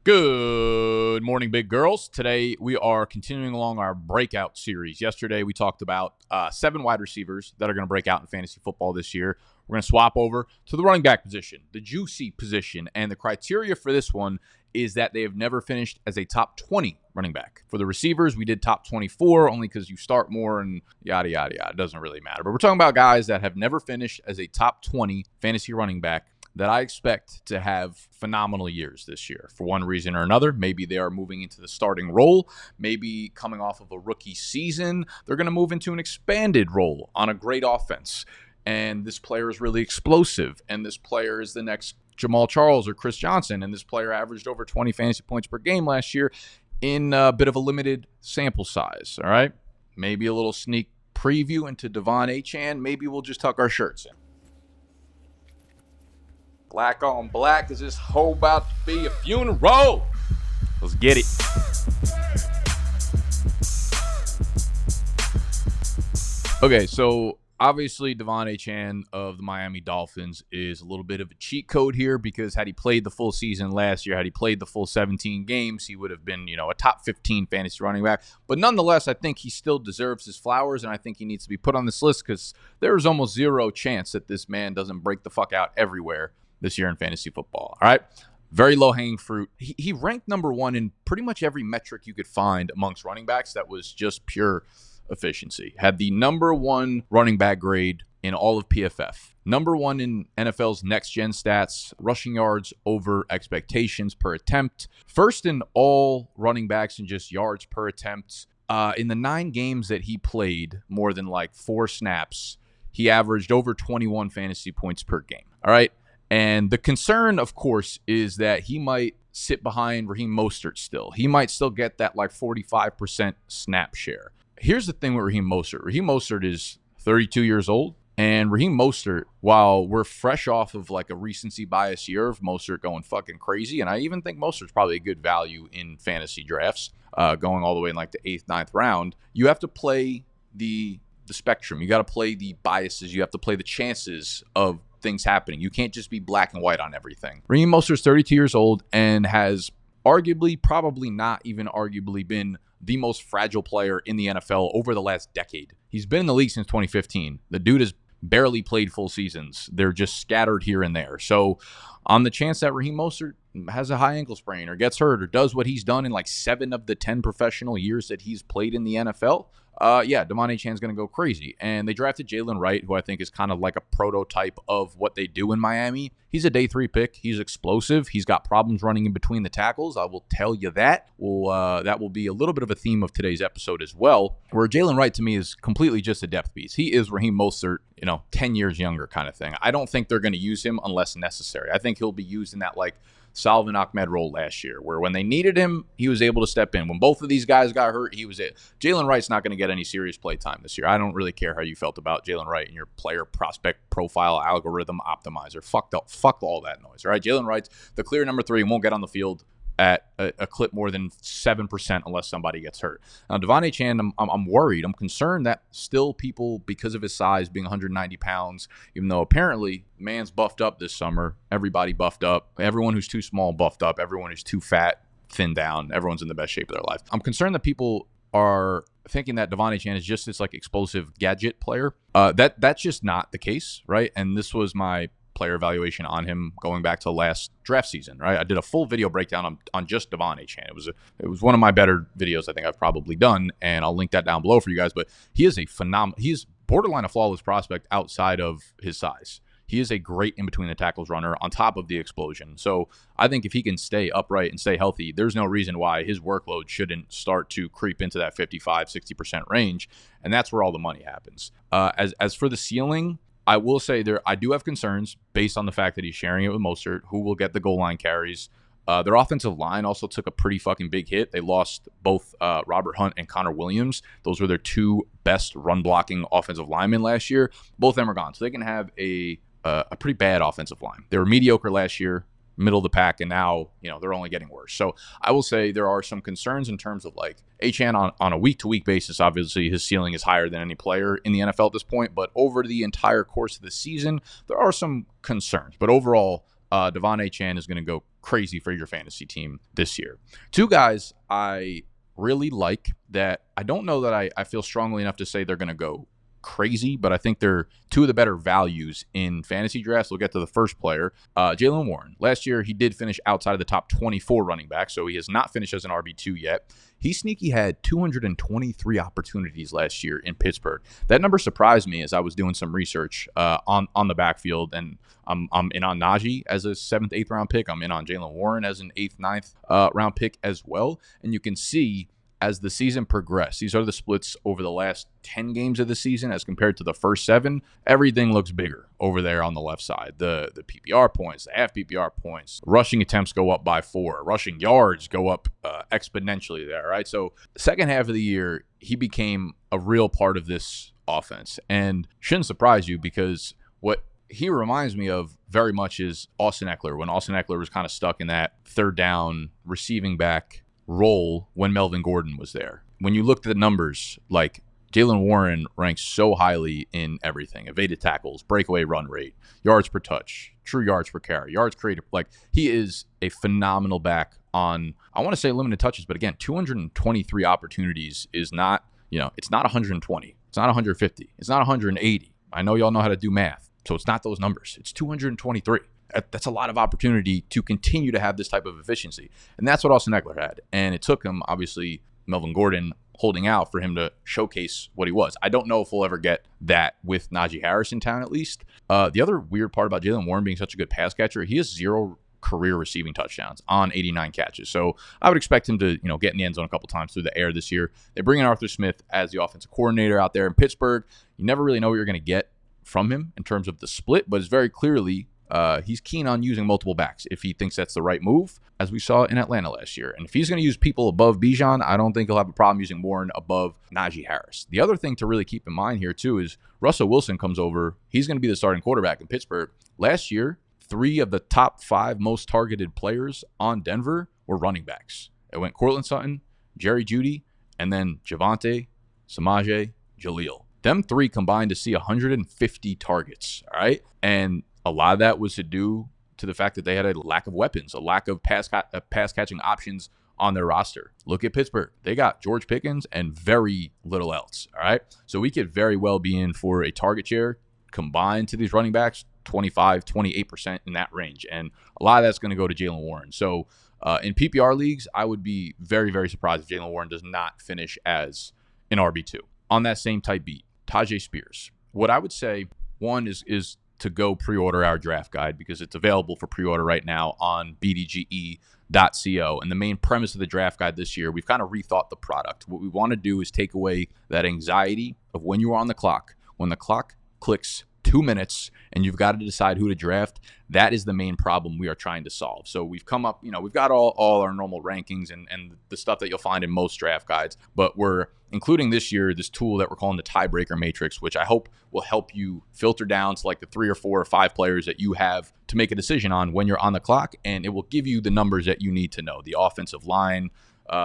Good morning, big girls. Today, we are continuing along our breakout series. Yesterday, we talked about 7 wide receivers that are going to break out in fantasy football this year. We're going to swap over to the running back position, the juicy position. And the criteria for this one is that they have never finished as a top 20 running back. For the receivers, we did top 24 only because you start more and yada, yada, yada. It doesn't really matter. But we're talking about guys that have never finished as a top 20 fantasy running back that I expect to have phenomenal years this year for one reason or another. Maybe they are moving into the starting role. Maybe coming off of a rookie season, they're going to move into an expanded role on a great offense. And this player is really explosive. And this player is the next Jamal Charles or Chris Johnson. And this player averaged over 20 fantasy points per game last year in a bit of a limited sample size. All right. Maybe a little sneak preview into Devon, Achane. Maybe we'll just tuck our shirts in. Black on black, is this hoe about to be a funeral? Let's get it. Okay, so obviously Devon Achane of the Miami Dolphins is a little bit of a cheat code here because had he played the full season last year, had he played the full 17 games, he would have been, a top 15 fantasy running back. But nonetheless, I think he still deserves his flowers, and I think he needs to be put on this list because there is almost zero chance that this man doesn't break the fuck out everywhere this year in fantasy football. All right. Very low hanging fruit. He ranked number 1 in pretty much every metric you could find amongst running backs that was just pure efficiency. Had the number 1 running back grade in all of PFF. Number 1 in NFL's next gen stats, rushing yards over expectations per attempt. First in all running backs in just yards per attempt. In the 9 games that he played, more than 4 snaps, he averaged over 21 fantasy points per game. All right. And the concern, of course, is that he might sit behind Raheem Mostert still. He might still get that 45% snap share. Here's the thing with Raheem Mostert. Raheem Mostert is 32 years old. And Raheem Mostert, while we're fresh off of a recency bias year of Mostert going fucking crazy, and I even think Mostert's probably a good value in fantasy drafts, going all the way in the 8th, 9th round, you have to play the spectrum. You got to play the biases. You have to play the chances of things happening. You can't just be black and white on everything. Raheem Mostert's 32 years old and has probably not even arguably been the most fragile player in the NFL over the last decade. He's been in the league since 2015. The dude has barely played full seasons. They're just scattered here and there. So on the chance that Raheem Mostert has a high ankle sprain or gets hurt or does what he's done in 7 of the 10 professional years that he's played in the NFL, Devon Achane's going to go crazy. And they drafted Jaylen Wright, who I think is kind of like a prototype of what they do in Miami. He's a day 3 pick. He's explosive. He's got problems running in between the tackles. I will tell you that. That will be a little bit of a theme of today's episode as well, where Jaylen Wright to me is completely just a depth piece. He is Raheem Mostert, 10 years younger kind of thing. I don't think they're going to use him unless necessary. I think he'll be used in that Salvin Ahmed role last year, where when they needed him, he was able to step in. When both of these guys got hurt, he was it. Jaylen Wright's not going to get any serious play time this year. I don't really care how you felt about Jaylen Wright and your player prospect profile algorithm optimizer. Fuck all that noise. All right, Jaylen Wright's the clear number 3 and won't get on the field at a clip more than 7% unless somebody gets hurt. Now, Devon Achane, I'm worried. I'm concerned that still people, because of his size being 190 pounds, even though apparently man's buffed up this summer, everybody buffed up, everyone who's too small buffed up, everyone who's too fat thinned down, everyone's in the best shape of their life. I'm concerned that people are thinking that Devon Achane is just this explosive gadget player. That's just not the case, right? And this was my player evaluation on him going back to last draft season, right? I did a full video breakdown on just Devon Achane. It was one of my better videos I think I've probably done, and I'll link that down below for you guys. But he is he's borderline a flawless prospect outside of his size. He is a great in-between the tackles runner on top of the explosion. So I think if he can stay upright and stay healthy, there's no reason why his workload shouldn't start to creep into that 55-60% range, and that's where all the money happens. As for the ceiling, I will say I do have concerns based on the fact that he's sharing it with Mostert, who will get the goal line carries. Their offensive line also took a pretty fucking big hit. They lost both Robert Hunt and Connor Williams. Those were their 2 best run-blocking offensive linemen last year. Both of them are gone. So they can have a pretty bad offensive line. They were mediocre last year, middle of the pack, and now they're only getting worse. So I will say there are some concerns in terms of Achane on a week-to-week basis. Obviously, his ceiling is higher than any player in the NFL at this point, but over the entire course of the season, there are some concerns. But overall, Devon Achane is going to go crazy for your fantasy team this year. Two guys I really like that I don't know that I feel strongly enough to say they're going to go crazy, but I think they're two of the better values in fantasy drafts. We'll get to the first player, Jaylen Warren. Last year, he did finish outside of the top 24 running back, so he has not finished as an RB2 yet. He sneaky had 223 opportunities last year in Pittsburgh. That number surprised me as I was doing some research on the backfield, and I'm in on Najee as a 7th, 8th round pick. I'm in on Jaylen Warren as an 8th, 9th round pick as well, and you can see as the season progressed, these are the splits over the last 10 games of the season as compared to the first 7. Everything looks bigger over there on the left side. The PPR points, the half PPR points, rushing attempts go up by 4, rushing yards go up exponentially there, right? So the second half of the year, he became a real part of this offense. And shouldn't surprise you because what he reminds me of very much is Austin Eckler, when Austin Eckler was kind of stuck in that third down receiving back role when Melvin Gordon was there. When you looked at the numbers, like Jaylen Warren ranks so highly in everything: evaded tackles, breakaway run rate, yards per touch, true yards per carry, yards created. Like, he is a phenomenal back on, I want to say limited touches, but again, 223 opportunities is not, it's not 120. It's not 150. It's not 180. I know y'all know how to do math, so it's not those numbers. It's 223. That's a lot of opportunity to continue to have this type of efficiency. And that's what Austin Eckler had. And it took him, obviously, Melvin Gordon holding out for him to showcase what he was. I don't know if we'll ever get that with Najee Harris in town, at least. The other weird part about Jaylen Warren being such a good pass catcher, he has 0 career receiving touchdowns on 89 catches. So I would expect him to, get in the end zone a couple times through the air this year. They bring in Arthur Smith as the offensive coordinator out there in Pittsburgh. You never really know what you're going to get from him in terms of the split, but it's very clearly he's keen on using multiple backs if he thinks that's the right move, as we saw in Atlanta last year. And if he's going to use people above Bijan, I don't think he'll have a problem using Warren above Najee Harris. The other thing to really keep in mind here, too, is Russell Wilson comes over. He's going to be the starting quarterback in Pittsburgh. Last year, 3 of the top 5 most targeted players on Denver were running backs. It went Courtland Sutton, Jerry Jeudy, and then Javonte, Samaje, Jaleel. Them 3 combined to see 150 targets, all right? And a lot of that was to do to the fact that they had a lack of weapons, a lack of pass catching options on their roster. Look at Pittsburgh. They got George Pickens and very little else, all right? So we could very well be in for a target share combined to these running backs, 25, 28% in that range. And a lot of that's going to go to Jaylen Warren. So in PPR leagues, I would be very, very surprised if Jaylen Warren does not finish as an RB2. On that same type beat, Tyjae Spears. What I would say, one is to go pre-order our draft guide, because it's available for pre-order right now on BDGE.co. And the main premise of the draft guide this year, we've kind of rethought the product. What we want to do is take away that anxiety of when you are on the clock. When the clock clicks 2 minutes and you've got to decide who to draft, that is the main problem we are trying to solve. So we've come up, we've got all our normal rankings and the stuff that you'll find in most draft guides, but we're including this year this tool that we're calling the tiebreaker matrix, which I hope will help you filter down to like the 3 or 4 or 5 players that you have to make a decision on when you're on the clock, and it will give you the numbers that you need to know, the offensive line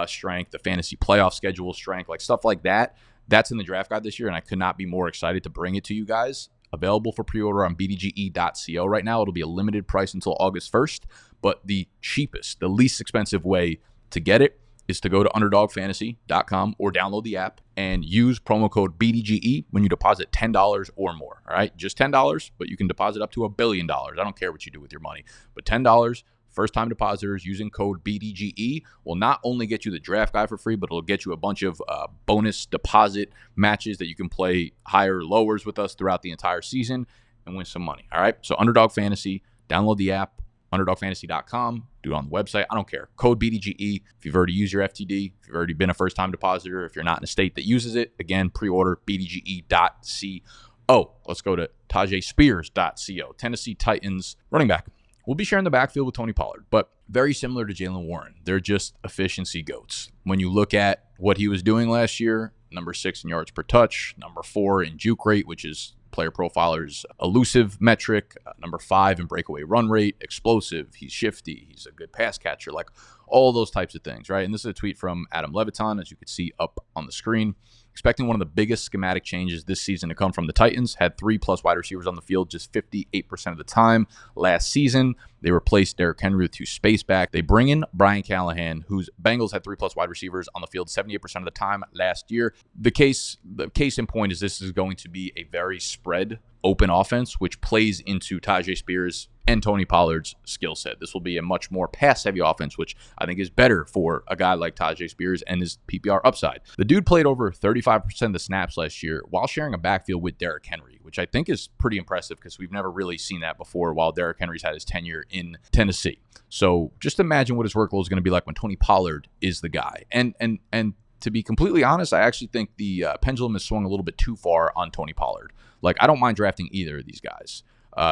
strength, the fantasy playoff schedule strength, like stuff like that. That's in the draft guide this year, and I could not be more excited to bring it to you guys. Available for pre-order on BDGE.co right now. It'll be a limited price until August 1st, but the cheapest, the least expensive way to get it is to go to underdogfantasy.com or download the app and use promo code BDGE when you deposit $10 or more. All right, just $10, but you can deposit up to $1 billion. I don't care what you do with your money, but $10. First-time depositors using code BDGE will not only get you the draft guide for free, but it'll get you a bunch of bonus deposit matches that you can play higher lowers with us throughout the entire season and win some money. All right, so Underdog Fantasy, download the app, underdogfantasy.com, do it on the website. I don't care. Code BDGE. If you've already used your FTD, if you've already been a first-time depositor, if you're not in a state that uses it, again, pre-order BDGE.co. Let's go to tyjaespears.co. Tennessee Titans running back. We'll be sharing the backfield with Tony Pollard, but very similar to Jaylen Warren. They're just efficiency goats. When you look at what he was doing last year, number 6 in yards per touch, number 4 in juke rate, which is Player Profiler's elusive metric, number 5 in breakaway run rate, explosive, he's shifty, he's a good pass catcher, like all those types of things, right? And this is a tweet from Adam Leviton, as you can see up on the screen. Expecting one of the biggest schematic changes this season to come from the Titans. Had 3+ wide receivers on the field just 58% of the time last season. They replaced Derrick Henry with 2 space back. They bring in Brian Callahan, whose Bengals had 3+ wide receivers on the field 78% of the time last year. The case in point is this is going to be a very spread open offense, which plays into Tyjae Spears and Tony Pollard's skill set. This will be a much more pass-heavy offense, which I think is better for a guy like Tyjae Spears and his PPR upside. The dude played over 35% of the snaps last year while sharing a backfield with Derrick Henry, which I think is pretty impressive because we've never really seen that before while Derrick Henry's had his tenure in Tennessee. So just imagine what his workload is going to be like when Tony Pollard is the guy. And to be completely honest, I actually think the pendulum has swung a little bit too far on Tony Pollard. Like, I don't mind drafting either of these guys.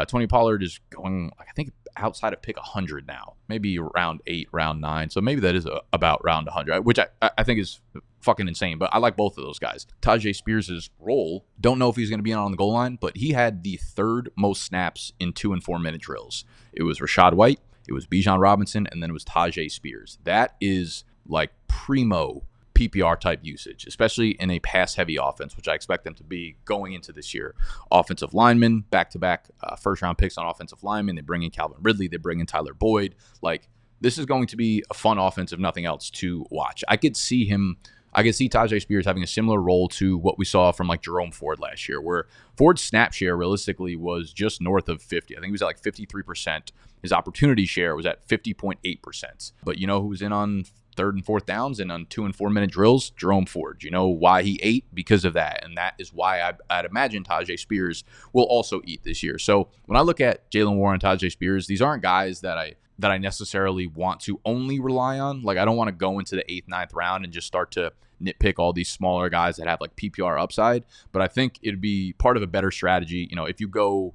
Tony Pollard is going, I think, outside of pick 100 now, maybe round 8, round 9. So maybe that is about round 100, which I think is fucking insane. But I like both of those guys. Tyjae Spears' role, don't know if he's going to be on the goal line, but he had the 3rd most snaps in 2- and 4-minute drills. It was Rachaad White, it was Bijan Robinson, and then it was Tyjae Spears. That is like primo PPR type usage, especially in a pass-heavy offense, which I expect them to be going into this year. Offensive linemen, back-to-back first-round picks on offensive linemen. They bring in Calvin Ridley. They bring in Tyler Boyd. Like, this is going to be a fun offense, if nothing else, to watch. I could see Tyjae Spears having a similar role to what we saw from like Jerome Ford last year, where Ford's snap share realistically was just north of 50. I think he was at like 53%. His opportunity share was at 50.8%. But you know who was in on 3rd and 4th downs and on 2- and 4-minute drills? Jerome Ford. You know why he ate? Because of that. And that is why I'd imagine Tyjae Spears will also eat this year. So when I look at Jaylen Warren, Tyjae Spears, these aren't guys that I necessarily want to only rely on. Like, I don't want to go into the 8th, 9th round and just start to nitpick all these smaller guys that have like PPR upside. But I think it'd be part of a better strategy. You know, if you go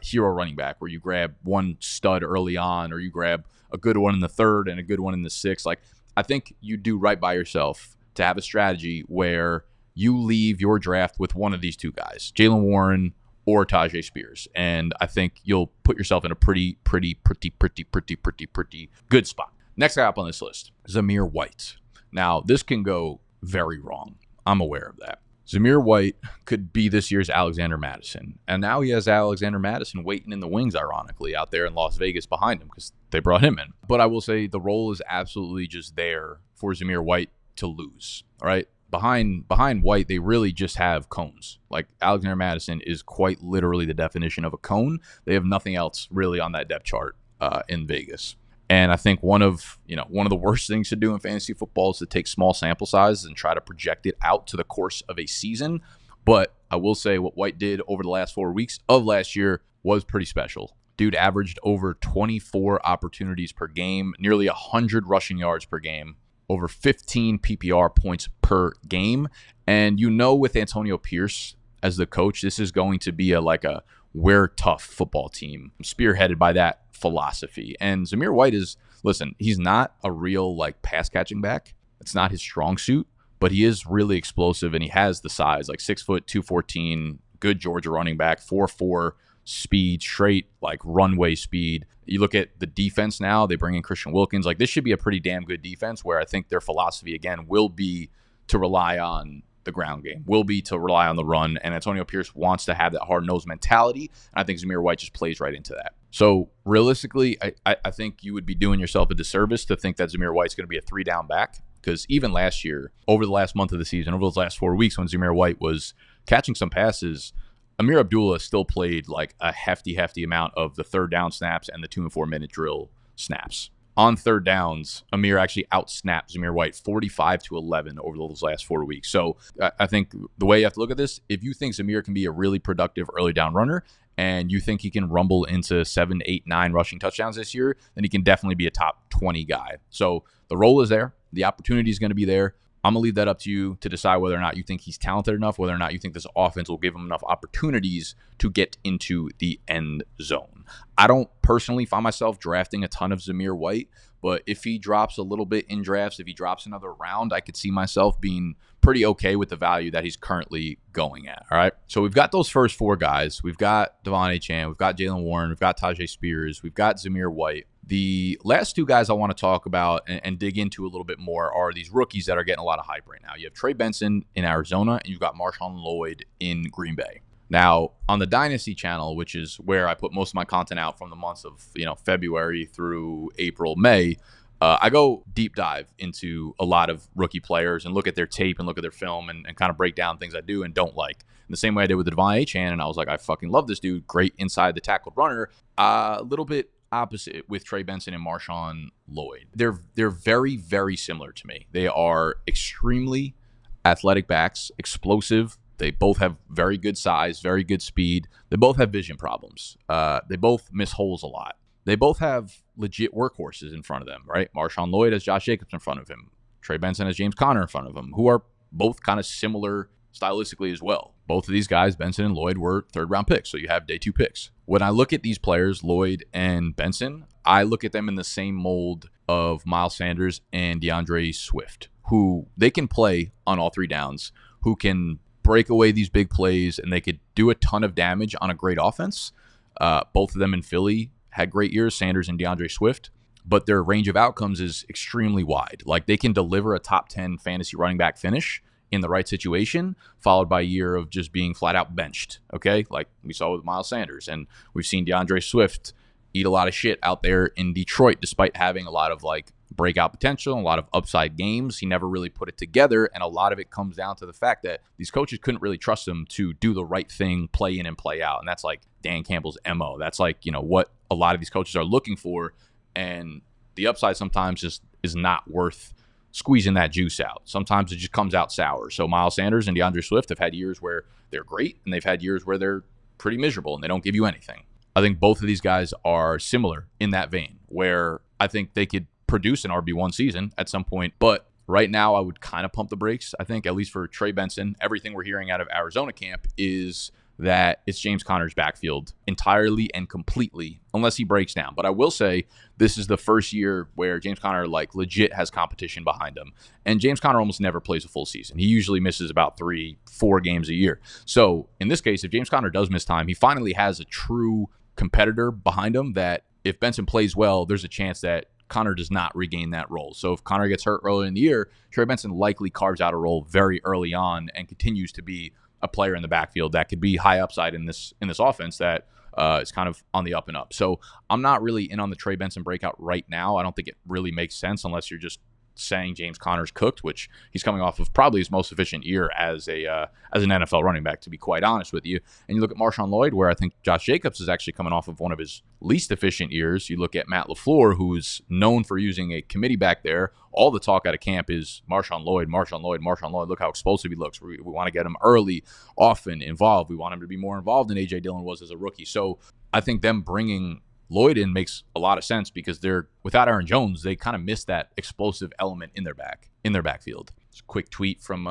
hero running back where you grab one stud early on, or you grab a good one in the 3rd and a good one in the 6th, like, I think you do right by yourself to have a strategy where you leave your draft with one of these 2 guys, Jaylen Warren or Tyjae Spears. And I think you'll put yourself in a pretty good spot. Next guy up on this list, Zamir White. Now, this can go very wrong. I'm aware of that. Zamir White could be this year's Alexander Mattison. And now he has Alexander Mattison waiting in the wings, ironically, out there in Las Vegas behind him because they brought him in. But I will say the role is absolutely just there for Zamir White to lose. All right. Behind White, they really just have cones. Like, Alexander Mattison is quite literally the definition of a cone. They have nothing else really on that depth chart in Vegas. And I think one of the worst things to do in fantasy football is to take small sample sizes and try to project it out to the course of a season. But I will say what White did over the last 4 weeks of last year was pretty special. Dude averaged over 24 opportunities per game, nearly 100 rushing yards per game, over 15 PPR points per game. And with Antonio Pierce as the coach, this is going to be a we're tough football team, spearheaded by that philosophy. And Zamir White he's not a real pass catching back. It's not his strong suit, but he is really explosive and he has the size, 6 foot, 214, good Georgia running back, 4.4 speed, straight runway speed. You look at the defense now, they bring in Christian Wilkins. This should be a pretty damn good defense where I think their philosophy again will be to rely on the ground game, will be to rely on the run, and Antonio Pierce wants to have that hard-nosed mentality, and I think Zamir White just plays right into that. So realistically, I think you would be doing yourself a disservice to think that Zamir White's going to be a 3-down back, because even last year, over the last month of the season, over those last 4 weeks when Zamir White was catching some passes, Amir Abdullah still played a hefty amount of the 3rd down snaps and the 2- and 4-minute drill snaps. On 3rd downs, Amir actually outsnapped Zamir White 45-11 over those last 4 weeks. So I think the way you have to look at this, if you think Zamir can be a really productive early down runner and you think he can rumble into 7, 8, 9 rushing touchdowns this year, then he can definitely be a top 20 guy. So the role is there. The opportunity is going to be there. I'm going to leave that up to you to decide whether or not you think he's talented enough, whether or not you think this offense will give him enough opportunities to get into the end zone. I don't personally find myself drafting a ton of Zamir White, but if he drops a little bit in drafts, if he drops another round, I could see myself being pretty okay with the value that he's currently going at. All right. So we've got those first 4 guys. We've got Devon Achane, we've got Jaylen Warren, we've got Tyjae Spears, we've got Zamir White. The last two guys I want to talk about and dig into a little bit more are these rookies that are getting a lot of hype right now. You have Trey Benson in Arizona, and you've got Marshawn Lloyd in Green Bay. Now, on the Dynasty channel, which is where I put most of my content out from the months of February through April, May, I go deep dive into a lot of rookie players and look at their tape and look at their film and kind of break down things I do and don't like. In the same way I did with the devon achane, and I was like, I fucking love this dude. Great inside the tackled runner. A little bit opposite with Trey Benson and Marshawn Lloyd. They're very, very similar to me. They are extremely athletic backs, explosive. They both have very good size, very good speed. They both have vision problems. They both miss holes a lot. They both have legit workhorses in front of them, right? Marshawn Lloyd has Josh Jacobs in front of him. Trey Benson has James Conner in front of him, who are both kind of similar stylistically as well. Both of these guys, Benson and Lloyd, were third-round picks, so you have day 2 picks. When I look at these players, Lloyd and Benson, I look at them in the same mold of Miles Sanders and DeAndre Swift, who they can play on all 3 downs, who can break away these big plays, and they could do a ton of damage on a great offense. Both of them in Philly had great years, Sanders and DeAndre Swift, but their range of outcomes is extremely wide. Like, they can deliver a top 10 fantasy running back finish in the right situation, followed by a year of just being flat out benched, okay? Like we saw with Miles Sanders, and we've seen DeAndre Swift eat a lot of shit out there in Detroit, despite having a lot of like breakout potential and a lot of upside games. He never really put it together, and a lot of it comes down to the fact that these coaches couldn't really trust him to do the right thing, play in and play out, and that's like Dan Campbell's MO. That's like, what a lot of these coaches are looking for, and the upside sometimes just is not worth squeezing that juice out. Sometimes it just comes out sour. So Miles Sanders and DeAndre Swift have had years where they're great, and they've had years where they're pretty miserable and they don't give you anything. I think both of these guys are similar in that vein, where I think they could produce an RB1 season at some point, but right now I would kind of pump the brakes. I think, at least for Trey Benson, everything we're hearing out of Arizona camp is that it's James Conner's backfield entirely and completely, unless he breaks down. But I will say this is the first year where James Conner like legit has competition behind him. And James Conner almost never plays a full season. He usually misses about 3-4 games a year. So in this case, if James Conner does miss time, he finally has a true competitor behind him that if Benson plays well, there's a chance that Conner does not regain that role. So if Conner gets hurt early in the year, Trey Benson likely carves out a role very early on and continues to be a player in the backfield that could be high upside in this offense that is kind of on the up and up. So I'm not really in on the Trey Benson breakout right now. I don't think it really makes sense unless you're just saying James Conner's cooked, which he's coming off of probably his most efficient year as an NFL running back, to be quite honest with you. And you look at Marshawn Lloyd, where I think Josh Jacobs is actually coming off of one of his least efficient years. You look at Matt LaFleur, who's known for using a committee back there. All the talk out of camp is Marshawn Lloyd, Marshawn Lloyd, Marshawn Lloyd. Look how explosive he looks. We want to get him early, often involved. We want him to be more involved than A.J. Dillon was as a rookie. So I think them bringing Lloyd in makes a lot of sense, because they're without Aaron Jones, they kind of miss that explosive element in their backfield. Just a quick tweet from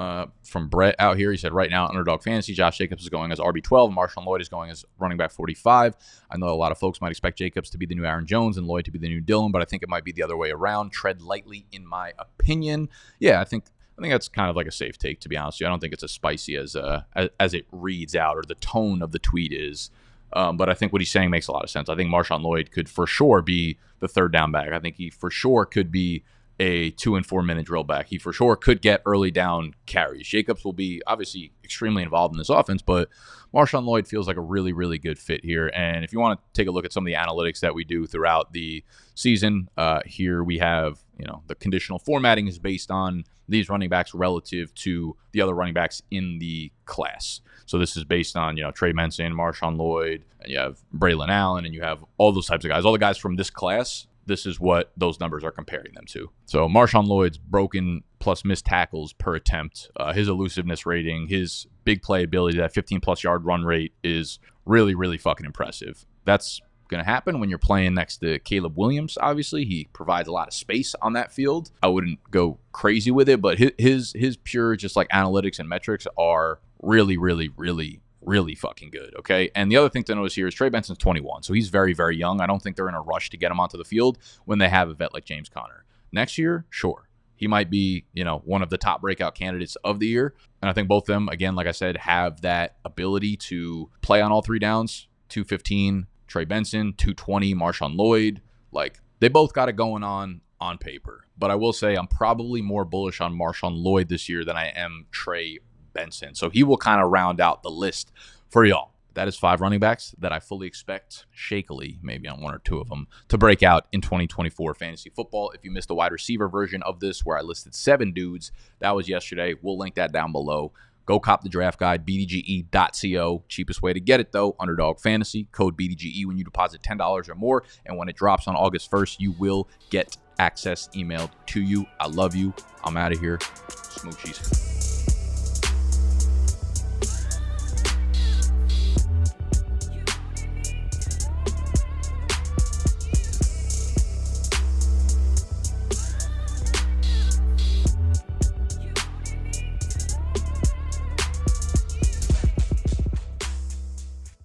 Brett out here. He said, right now, Underdog Fantasy, Josh Jacobs is going as RB12, Marshawn Lloyd is going as running back 45. I know a lot of folks might expect Jacobs to be the new Aaron Jones and Lloyd to be the new Dillon, but I think it might be the other way around. Tread lightly, in my opinion. Yeah, I think that's kind of like a safe take, to be honest with you. I don't think it's as spicy as it reads out, or the tone of the tweet is. But I think what he's saying makes a lot of sense. I think Marshawn Lloyd could for sure be the third down back. I think he for sure could be a 2 and 4 minute drill back. He for sure could get early down carries. Jacobs will be obviously extremely involved in this offense, but Marshawn Lloyd feels like a really, really good fit here. And if you want to take a look at some of the analytics that we do throughout the season, here we have, the conditional formatting is based on these running backs relative to the other running backs in the class. So this is based on, Trey Benson, Marshawn Lloyd, and you have Braylon Allen, and you have all those types of guys. All the guys from this class, this is what those numbers are comparing them to. So Marshawn Lloyd's broken plus missed tackles per attempt, his elusiveness rating, his big play ability, that 15-plus yard run rate is really, really fucking impressive. That's going to happen when you're playing next to Caleb Williams. Obviously, he provides a lot of space on that field. I wouldn't go crazy with it, but his pure just like analytics and metrics are really, really, really, really fucking good, okay? And the other thing to notice here is Trey Benson's 21, so he's very, very young. I don't think they're in a rush to get him onto the field when they have a vet like James Conner. Next year, sure, he might be, one of the top breakout candidates of the year. And I think both of them, again, like I said, have that ability to play on all 3 downs. 215, Trey Benson, 220, Marshawn Lloyd. Like, They both got it going on paper. But I will say I'm probably more bullish on Marshawn Lloyd this year than I am Trey Benson. So he will kind of round out the list for y'all. That is 5 running backs that I fully expect, shakily, maybe on 1 or 2 of them, to break out in 2024 fantasy football. If you missed the wide receiver version of this where I listed 7 dudes, that was yesterday. We'll link that down below. Go cop the draft guide, bdge.co. Cheapest way to get it, though, Underdog Fantasy. Code BDGE when you deposit $10 or more. And when it drops on August 1st, you will get access emailed to you. I love you. I'm out of here. Smoochies.